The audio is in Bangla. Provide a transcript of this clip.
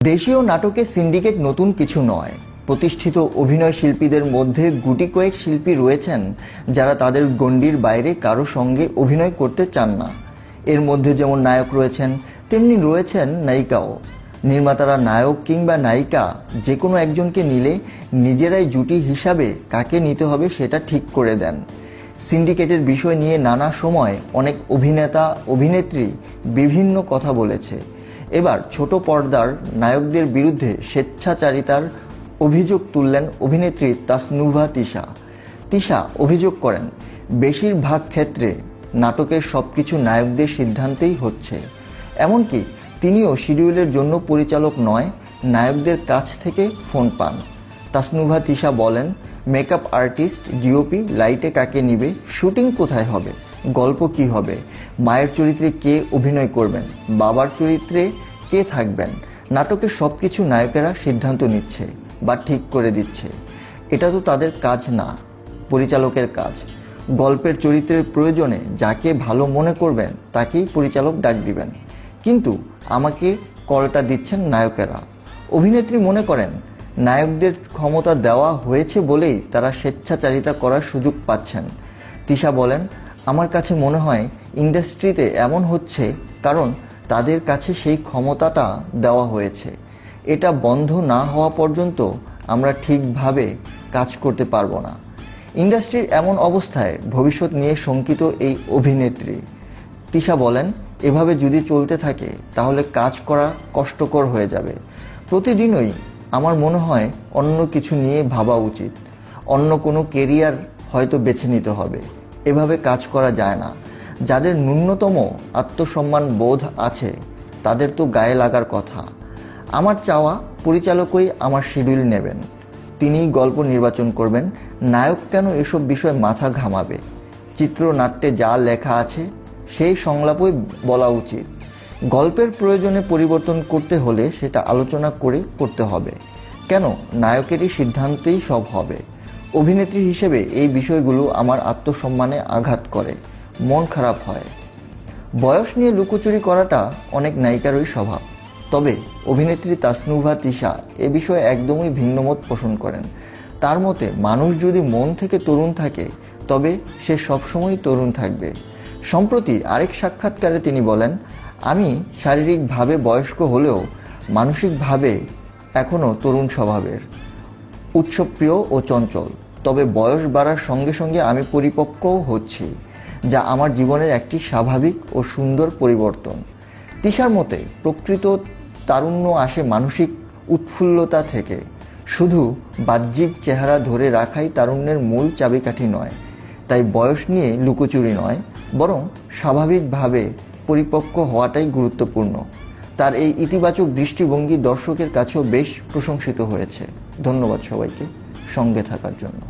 দেশীয় নাটকে সিন্ডিকেট নতুন কিছু নয়। প্রতিষ্ঠিত অভিনয় শিল্পীদের মধ্যে গুটি কয়েক শিল্পী রয়েছেন যারা তাদের গণ্ডির বাইরে কারো সঙ্গে অভিনয় করতে চান না। এর মধ্যে যেমন নায়ক রয়েছেন, তেমনি রয়েছেন নায়িকাও। নির্মাতারা নায়ক কিংবা নায়িকা যে কোনো একজনকে নিলে নিজেরাই জুটি হিসাবে কাকে নিতে হবে সেটা ঠিক করে দেন। সিন্ডিকেটের বিষয় নিয়ে নানা সময় অনেক অভিনেতা অভিনেত্রী বিভিন্ন কথা বলেছে। এবার ছোট পর্দার নায়কদের বিরুদ্ধে স্বেচ্ছাচারিতার অভিযোগ তুললেন অভিনেত্রী তাসনুভা তিশা। তিশা অভিযোগ করেন, বেশিরভাগ ক্ষেত্রে নাটকের সবকিছু নায়কদের সিদ্ধান্তেই হচ্ছে। এমনকি তিনিও শিডিউলের জন্য পরিচালক নয়, নায়কদের কাছ থেকে ফোন পান। তাসনুভা তিশা বলেন, মেকআপ আর্টিস্ট, ডিওপি, লাইটে কাকে নিবে, শুটিং কোথায় হবে, গল্প কি হবে, মায়ের চরিত্রে কে অভিনয় করবেন, বাবার চরিত্রে কে থাকবেন, নাটকের সব কিছু নায়কেরা সিদ্ধান্ত নিচ্ছে বা ঠিক করে দিচ্ছে। এটা তো তাদের কাজ না, পরিচালকের কাজ। গল্পের চরিত্রের প্রয়োজনে যাকে ভালো মনে করবেন তাকেই পরিচালক ডাক দিবেন, কিন্তু আমাকে কলটা দিচ্ছেন নায়কেরা। অভিনেত্রী মনে করেন, নায়কদের ক্ষমতা দেওয়া হয়েছে বলেই তারা স্বেচ্ছাচারিতা করার সুযোগ পাচ্ছেন। তিশা বলেন, আমার কাছে মনে হয় ইন্ডাস্ট্রিতে এমন হচ্ছে কারণ তাদের কাছে সেই ক্ষমতাটা দেওয়া হয়েছে। এটা বন্ধ না হওয়া পর্যন্ত আমরা ঠিকভাবে কাজ করতে পারবো না। ইন্ডাস্ট্রির এমন অবস্থায় ভবিষ্যৎ নিয়ে শঙ্কিত এই অভিনেত্রী। তিশা বলেন, এভাবে যদি চলতে থাকে তাহলে কাজ করা কষ্টকর হয়ে যাবে। প্রতিদিনই আমার মনে হয় অন্য কিছু নিয়ে ভাবা উচিত, অন্য কোনো কেরিয়ার হয়তো বেছে নিতে হবে। এভাবে কাজ করা যায় না। যাদের ন্যূনতম আত্মসম্মান বোধ আছে তাদের তো গায়ে লাগার কথা। আমার চাওয়া পরিচালকই আমার শিডিউল নেবেন, তিনিই গল্প নির্বাচন করবেন। নায়ক কেন এসব বিষয়ে মাথা ঘামাবে? চিত্রনাট্যে যা লেখা আছে সেই সংলাপই বলা উচিত। গল্পের প্রয়োজনে পরিবর্তন করতে হলে সেটা আলোচনা করে করতে হবে। কেন নায়কেরই সিদ্ধান্তেই সব হবে? অভিনেত্রী হিসেবে এই বিষয়গুলো আমার আত্মসম্মানে আঘাত করে, মন খারাপ হয়। বয়স নিয়ে লুকোচুরি করাটা অনেক নায়িকারই স্বভাব। তবে অভিনেত্রী তাসনুভা তিশা এ বিষয়ে একদমই ভিন্নমত পোষণ করেন। তার মতে, মানুষ যদি মন থেকে তরুণ থাকে তবে সে সবসময় তরুণ থাকবে। সম্প্রতি আরেক সাক্ষাৎকারে তিনি বলেন, আমি শারীরিকভাবে বয়স্ক হলেও মানসিকভাবে এখনও তরুণ স্বভাবের, উৎসবপ্রিয় ও চঞ্চল। তবে বয়স বাড়ার সঙ্গে সঙ্গে আমি পরিপক্বও হচ্ছি, যা আমার জীবনের একটি স্বাভাবিক ও সুন্দর পরিবর্তন। তিশার মতে, প্রকৃত তারুণ্য আসে মানসিক উৎফুল্লতা থেকে। শুধু বাহ্যিক চেহারা ধরে রাখাই তারুণ্যের মূল চাবিকাঠি নয়। তাই বয়স নিয়ে লুকোচুরি নয়, বরং স্বাভাবিকভাবে পরিপক্ক হওয়াটাই গুরুত্বপূর্ণ। তার এই ইতিবাচক দৃষ্টিভঙ্গি দর্শকের কাছেও বেশ প্রশংসিত হয়েছে। ধন্যবাদ সবাইকে সঙ্গে থাকার জন্য।